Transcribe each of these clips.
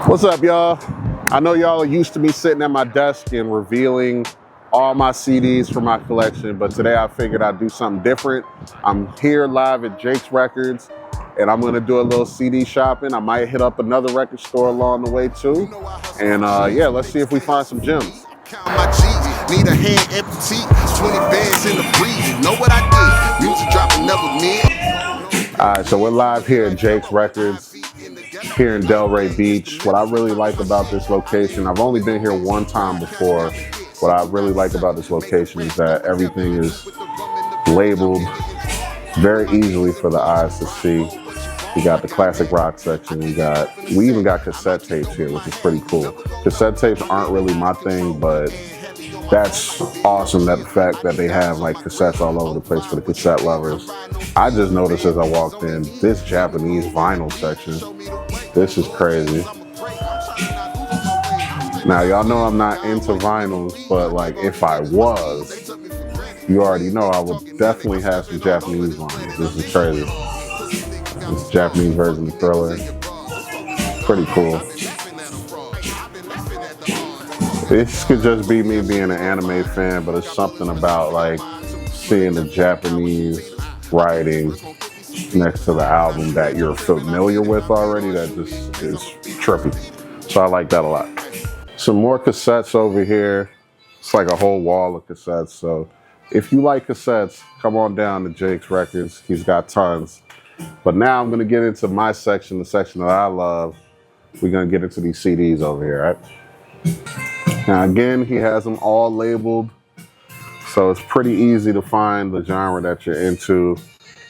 What's up, y'all? I know y'all are used to me sitting at my desk and revealing all my CDs for my collection, but today I figured I'd do something different. I'm here live at Jake's Records, and I'm gonna do a little CD shopping. I might hit up another record store along the way too. And yeah, let's see if we find some gems. My G's, need a hand empty, 20 bands in the breeze. Know what I did? Music dropping never me. All right, so we're live here at Jake's Records here in Delray Beach. What I really like about this location, I've only been here one time before. What I really like about this location is that everything is labeled very easily for the eyes to see. We got the classic rock section. We even got cassette tapes here, which is pretty cool. Cassette tapes aren't really my thing, but that's awesome, that the fact that they have like cassettes all over the place for the cassette lovers. I just noticed as I walked in, this Japanese vinyl section, this is crazy. Now y'all know I'm not into vinyls, but like if I was, you already know I would definitely have some Japanese vinyls. This is crazy. This Japanese version of Thriller, pretty cool. This could just be me being an anime fan, but it's something about like seeing the Japanese writing next to the album that you're familiar with already that just is trippy. So I like that a lot. Some more cassettes over here. It's like a whole wall of cassettes. So if you like cassettes, come on down to Jake's Records. He's got tons. But now I'm gonna get into my section, the section that I love. We're gonna get into these CDs over here, right? Now again, he has them all labeled, so it's pretty easy to find the genre that you're into.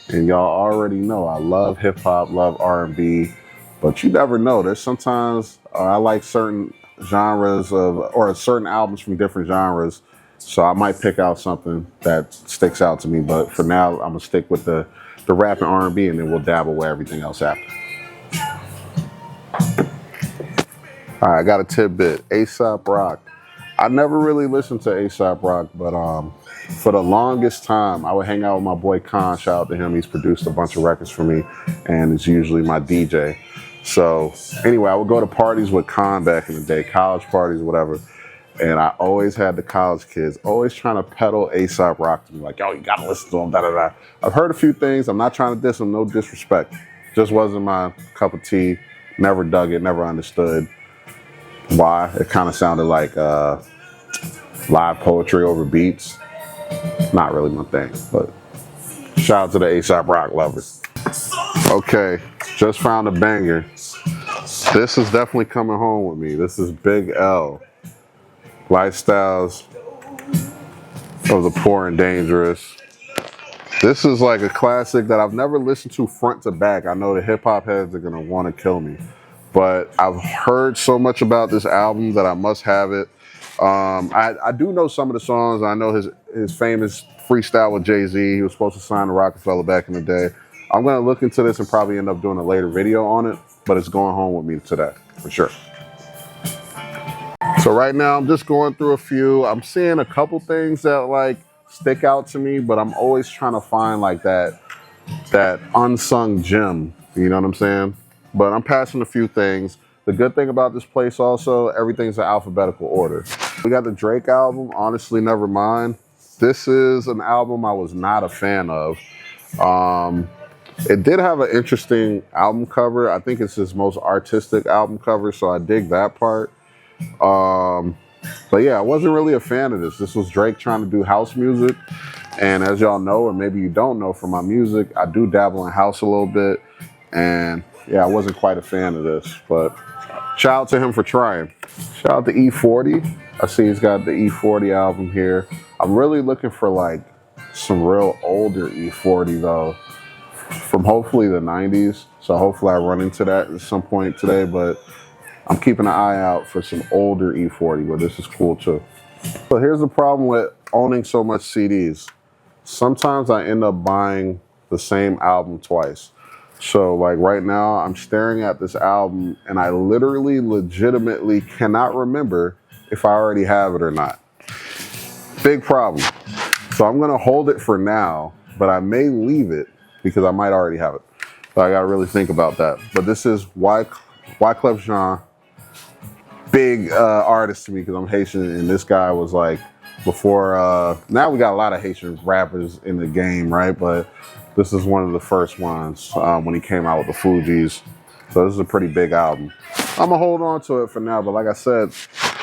And y'all already know I love hip hop, love R&B, but you never know. There's sometimes I like certain genres or certain albums from different genres, so I might pick out something that sticks out to me. But for now, I'm gonna stick with the rap and R&B, and then we'll dabble with everything else after. All right, I got a tidbit. A$AP Rock. I never really listened to A$AP Rock, but for the longest time, I would hang out with my boy Khan. Shout out to him. He's produced a bunch of records for me, and it's usually my DJ. So anyway, I would go to parties with Khan back in the day, college parties, whatever. And I always had the college kids always trying to peddle A$AP Rock to me, like, yo, you gotta listen to him, da da da. I've heard a few things. I'm not trying to diss him, no disrespect. Just wasn't my cup of tea. Never dug it, never understood why. It kind of sounded like live poetry over beats. Not really my thing, but shout out to the A$AP Rock lovers. Okay, just found a banger. This is definitely coming home with me. This is Big L. Lifestyles of the Poor and Dangerous. This is like a classic that I've never listened to front to back. I know the hip hop heads are gonna want to kill me, but I've heard so much about this album that I must have it. I do know some of the songs. I know his famous freestyle with Jay-Z. He was supposed to sign to Rockefeller back in the day. I'm gonna look into this and probably end up doing a later video on it, but it's going home with me today, for sure. So right now I'm just going through a few. I'm seeing a couple things that like stick out to me, but I'm always trying to find like that unsung gem. You know what I'm saying? But I'm passing a few things. The good thing about this place also, everything's in alphabetical order. We got the Drake album, Honestly Nevermind. This is an album I was not a fan of. It did have an interesting album cover. I think it's his most artistic album cover, so I dig that part. But yeah, I wasn't really a fan of this. This was Drake trying to do house music. And as y'all know, or maybe you don't know from my music, I do dabble in house a little bit. And yeah, I wasn't quite a fan of this, but shout out to him for trying. Shout out to E40. I see he's got the E40 album here. I'm really looking for like some real older E40 though, from hopefully the 90s. So hopefully I run into that at some point today, but I'm keeping an eye out for some older E40, but this is cool too. So here's the problem with owning so much CDs. Sometimes I end up buying the same album twice. So like right now, I'm staring at this album and I literally legitimately cannot remember if I already have it or not. Big problem. So I'm gonna hold it for now, but I may leave it because I might already have it. So I gotta really think about that. But this is Wyclef Jean, artist to me because I'm Haitian, and this guy was like before. Now we got a lot of Haitian rappers in the game, right? But this is one of the first ones when he came out with the Fugees. So this is a pretty big album. I'm gonna hold on to it for now, but like I said,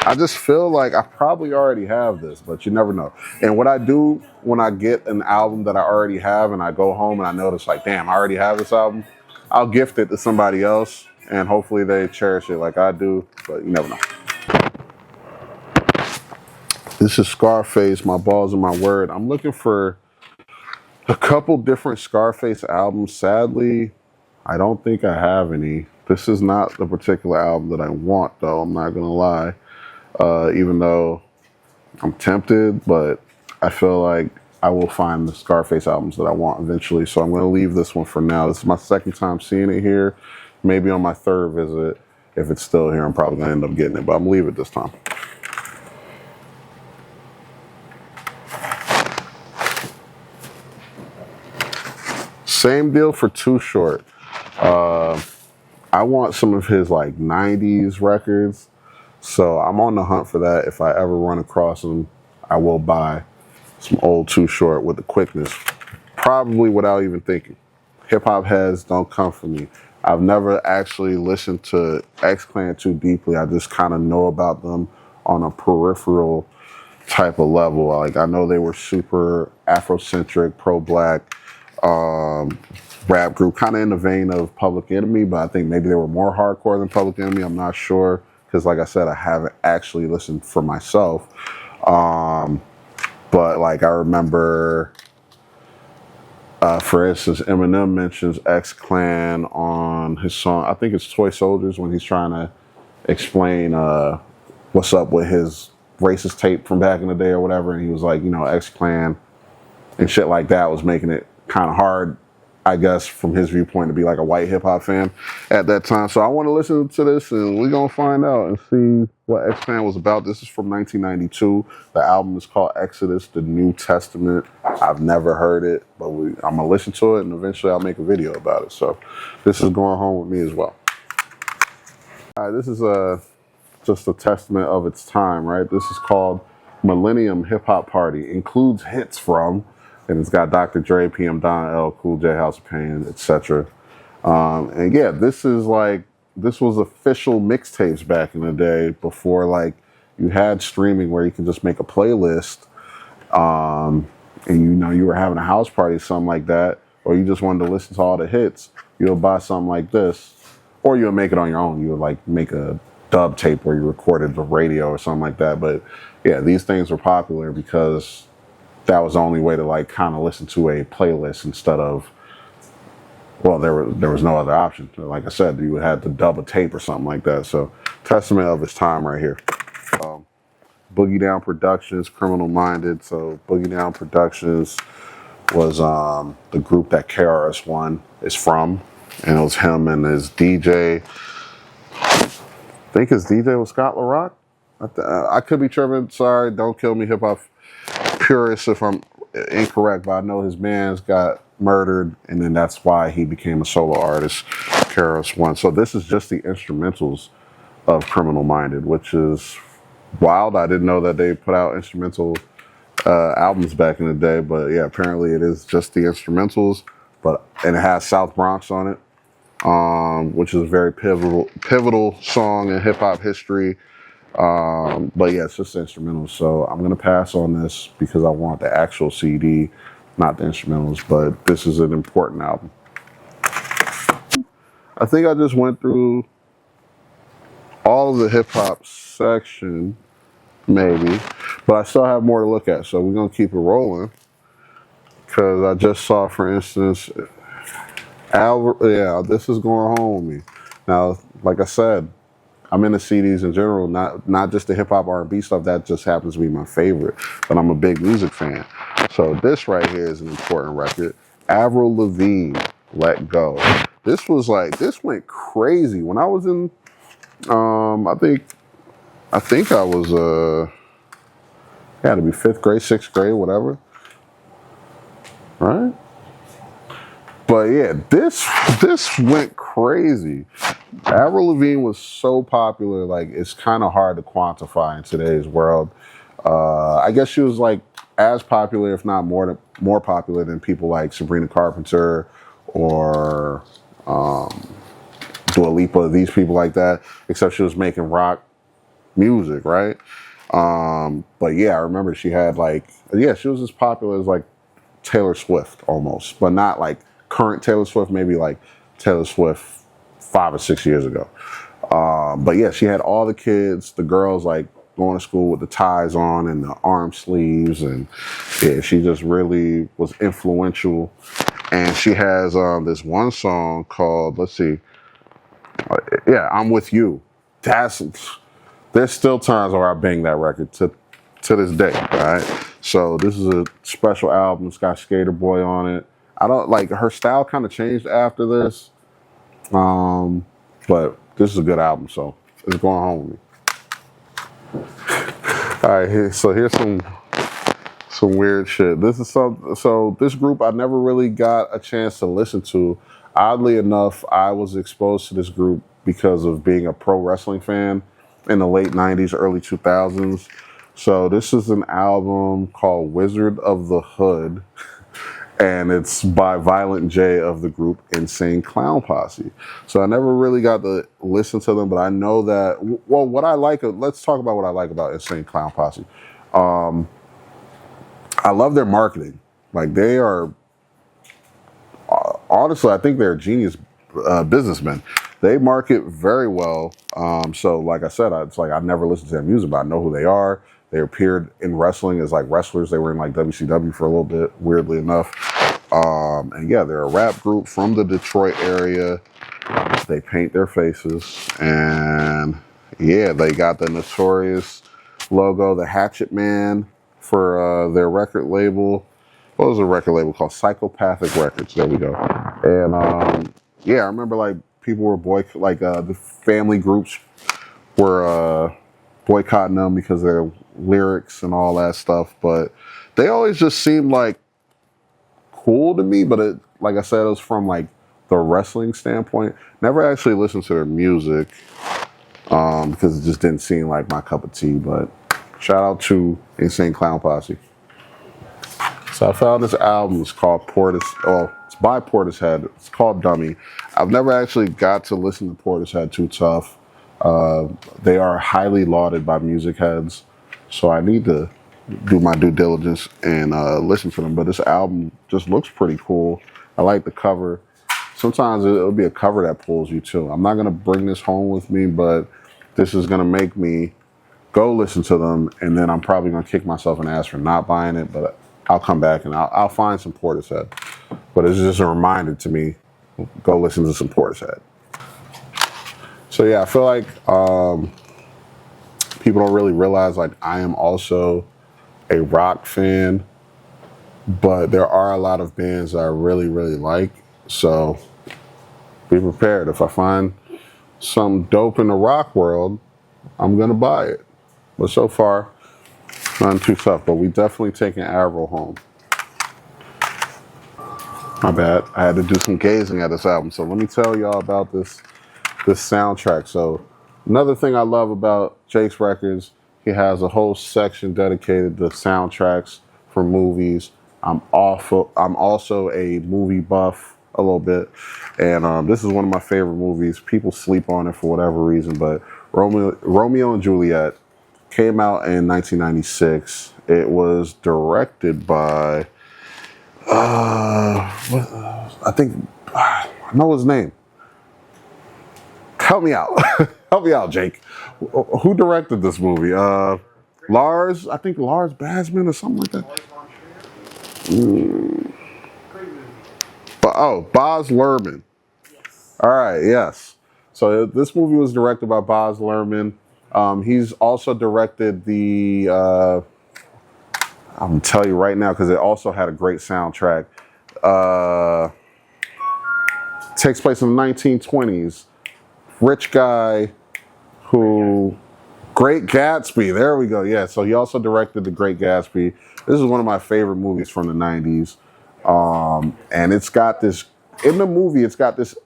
I just feel like I probably already have this, but you never know. And what I do when I get an album that I already have and I go home and I notice like, damn, I already have this album, I'll gift it to somebody else and hopefully they cherish it like I do, but you never know. This is Scarface, My Balls and My Word. I'm looking for a couple different Scarface albums. Sadly, I don't think I have any. This is not the particular album that I want, though. I'm not gonna lie. Even though I'm tempted, but I feel like I will find the Scarface albums that I want eventually. So I'm gonna leave this one for now. This is my second time seeing it here. Maybe on my third visit, if it's still here, I'm probably gonna end up getting it, but I'm gonna leave it this time. Same deal for Too Short. I want some of his like 90s records. So I'm on the hunt for that. If I ever run across them, I will buy some old Too Short with the quickness, probably without even thinking. Hip hop heads don't come for me. I've never actually listened to X-Clan too deeply. I just kind of know about them on a peripheral type of level. Like I know they were super Afrocentric, pro-black rap group, kind of in the vein of Public Enemy, but I think maybe they were more hardcore than Public Enemy. I'm not sure. Because like I said, I haven't actually listened for myself. But like I remember, for instance, Eminem mentions X-Clan on his song, I think it's Toy Soldiers, when he's trying to explain what's up with his racist tape from back in the day or whatever. And he was like, you know, X-Clan and shit like that was making it kind of hard, I guess, from his viewpoint to be like a white hip hop fan at that time. So I want to listen to this and we're going to find out and see what X-Clan was about. This is from 1992. The album is called Exodus, the New Testament. I've never heard it, but I'm going to listen to it and eventually I'll make a video about it. So this is going home with me as well. All right, this is just a testament of its time, right? This is called Millennium Hip Hop Party. Includes hits from, and it's got Dr. Dre, PM Don L, Cool J, House of Pain, etc. And yeah, this was official mixtapes back in the day before like you had streaming where you can just make a playlist, and you know you were having a house party, something like that, or you just wanted to listen to all the hits. You'll buy something like this, or you'll make it on your own. You would like make a dub tape where you recorded the radio or something like that. But yeah, these things were popular because that was the only way to like kind of listen to a playlist instead of, well, there was no other option. Like I said, you had to dub a tape or something like that. So testament of its time right here. Boogie Down Productions, Criminal Minded. So Boogie Down Productions was the group that KRS-One is from, and it was him and his DJ. I think his DJ was Scott LaRock. I could be tripping. Sorry, don't kill me, hip hop purists if I'm incorrect, but I know his man's got murdered, and then that's why he became a solo artist, KRS-One. So this is just the instrumentals of Criminal Minded, which is wild. I didn't know that they put out instrumental albums back in the day, but yeah, apparently it is just the instrumentals. And it has South Bronx on it, which is a very pivotal song in hip hop history. But yeah, it's just instrumentals. So I'm going to pass on this because I want the actual CD, not the instrumentals, but this is an important album. I think I just went through all of the hip hop section, maybe, but I still have more to look at. So we're going to keep it rolling because I just saw, for instance, this is going home with me. Now, like I said, I'm into CDs in general, not just the hip hop R&B stuff. That just happens to be my favorite, but I'm a big music fan. So this right here is an important record. Avril Lavigne, Let Go. This went crazy when I was in. I think I was had to be 5th grade, 6th grade, whatever. Right? But yeah, this went crazy. crazy. Avril Lavigne was so popular, like it's kind of hard to quantify in today's world. I guess she was like as popular, if not more popular than people like Sabrina Carpenter or Dua Lipa, these people like that. Except she was making rock music, right? But yeah, I remember she had like, yeah, she was as popular as like Taylor Swift almost, but not like current Taylor Swift, maybe like Taylor Swift 5 or 6 years ago. But yeah, she had all the kids, the girls like going to school with the ties on and the arm sleeves, and yeah, she just really was influential. And she has this one song called, let's see, yeah, I'm With You. There's still times where I bang that record to this day, right? So this is a special album. It's got Skater Boy on it. I don't like her style kind of changed after this, but this is a good album, so it's going home with me. All right, here's some weird shit. So this group I never really got a chance to listen to. Oddly enough, I was exposed to this group because of being a pro wrestling fan in the late 90s, early 2000s. So this is an album called Wizard of the Hood, and it's by Violent J of the group Insane Clown Posse. So I never really got to listen to them, but I know that, well, let's talk about what I like about Insane Clown Posse. I love their marketing. Like they are, honestly, I think they're genius businessmen. They market very well. So like I said, it's like I never listened to their music, but I know who they are. They appeared in wrestling as like wrestlers. They were in like WCW for a little bit, weirdly enough. And yeah, they're a rap group from the Detroit area. They paint their faces, and yeah, they got the Notorious logo, the Hatchet Man for their record label. What was the record label called? Psychopathic Records. There we go. And yeah, I remember like people were the family groups were boycotting them because of their lyrics and all that stuff. But they always just seemed like cool to me. But it, like I said, it was from like the wrestling standpoint. Never actually listened to their music because it just didn't seem like my cup of tea. But shout out to Insane Clown Posse. So I found this album. It's called it's by Portishead. It's called Dummy. I've never actually got to listen to Portishead Too Tough. They are highly lauded by music heads, so I need to do my due diligence and listen to them. But this album just looks pretty cool. I like the cover. Sometimes it'll be a cover that pulls you too. I'm not gonna bring this home with me, but this is gonna make me go listen to them, and then I'm probably gonna kick myself in the ass for not buying it. But I'll come back and I'll find some Portishead. But it's just a reminder to me, go listen to some Portishead. So yeah, I feel like people don't really realize like I am also a rock fan, but there are a lot of bands that I really, really like. So be prepared. If I find something dope in the rock world, I'm gonna buy it. But so far, nothing too tough, but we definitely taking Avril home. My bad. I had to do some gazing at this album. So let me tell y'all about this soundtrack. So another thing I love about Jake's Records, he has a whole section dedicated to soundtracks for movies. I'm also a movie buff a little bit, and this is one of my favorite movies. People sleep on it for whatever reason, but Romeo and Juliet came out in 1996. It was directed by, I know his name. Help me out. Help me out, Jake. Who directed this movie? Lars Bassman or something like that. Baz Luhrmann. All right, yes. So this movie was directed by Baz Luhrmann. He's also directed the, I'm going to tell you right now because it also had a great soundtrack. Takes place in the 1920s. Rich guy who, Great Gatsby, there we go. Yeah, so he also directed The Great Gatsby. This is one of my favorite movies from the 90s. And it's got this, in the movie, it's got this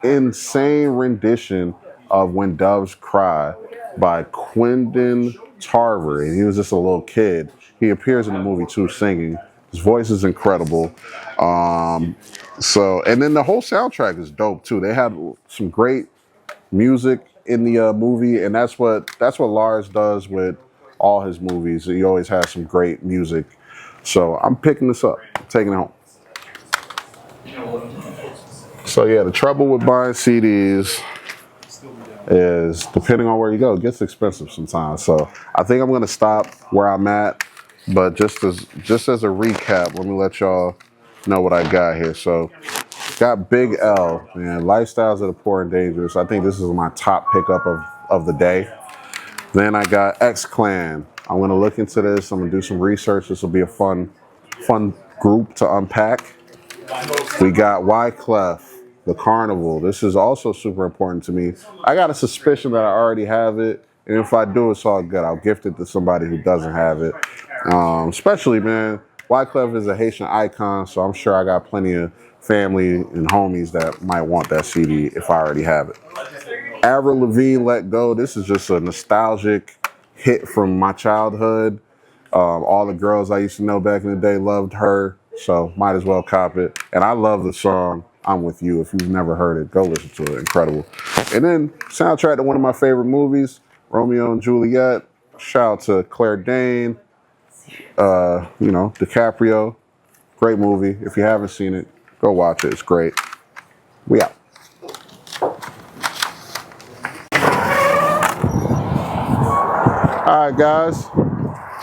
insane rendition of When Doves Cry by Quentin Tarver. And he was just a little kid. He appears in the movie too, singing. His voice is incredible. And then the whole soundtrack is dope too. They had some great music in the movie, and that's what Lars does with all his movies. He always has some great music. So I'm picking this up, taking it home. So yeah, the trouble with buying CDs is, depending on where you go, it gets expensive sometimes. So I think I'm gonna stop where I'm at. But just as a recap, let me let y'all know what I got here. So got Big L, man, Lifestyles of the Poor and Dangerous. I think this is my top pickup of the day. Then I got X-Clan. I'm gonna look into this. I'm gonna do some research. This will be a fun group to unpack. We got Wyclef, The Carnival. This is also super important to me. I got a suspicion that I already have it. And if I do, it's all good. I'll gift it to somebody who doesn't have it. Especially, man, Wyclef is a Haitian icon, so I'm sure I got plenty of family and homies that might want that CD if I already have it. Avril Lavigne, Let Go. This is just a nostalgic hit from my childhood. All the girls I used to know back in the day loved her, so might as well cop it. And I love the song I'm With You. If you've never heard it, go listen to it. Incredible. And then soundtrack to one of my favorite movies, Romeo and Juliet. Shout out to Claire Danes, DiCaprio. Great movie. If you haven't seen it, go watch it. It's great. We out. All right, guys.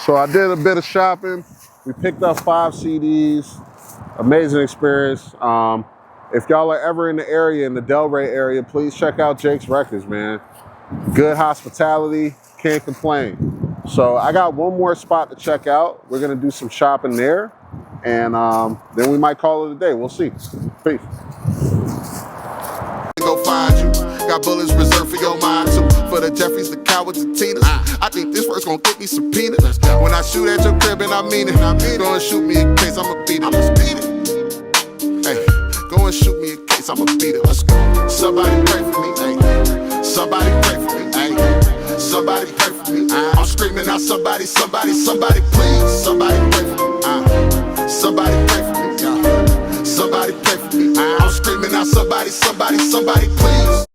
So I did a bit of shopping. We picked up 5 CDs. Amazing experience. If y'all are ever in the area, in the Delray area, please check out Jake's Records, man. Good hospitality, can't complain. So I got one more spot to check out. We're gonna do some shopping there, and then we might call it a day. We'll see. Peace. Go find you. Got bullets reserved for your mind too. For the Jeffries, the cowards, the Tinas. I think this work's gonna get me subpoenaed. When I shoot at your crib and I mean it. Go and shoot me in case I'ma beat it. Hey, go and shoot me in case I'ma beat it. Let's go. Somebody pray for me. Hey, somebody pray for me. Hey, somebody pray for me. I'm screaming out, somebody, please. Somebody pray for me. Somebody pray for me. Somebody pray for me. I'm screaming out, somebody, please.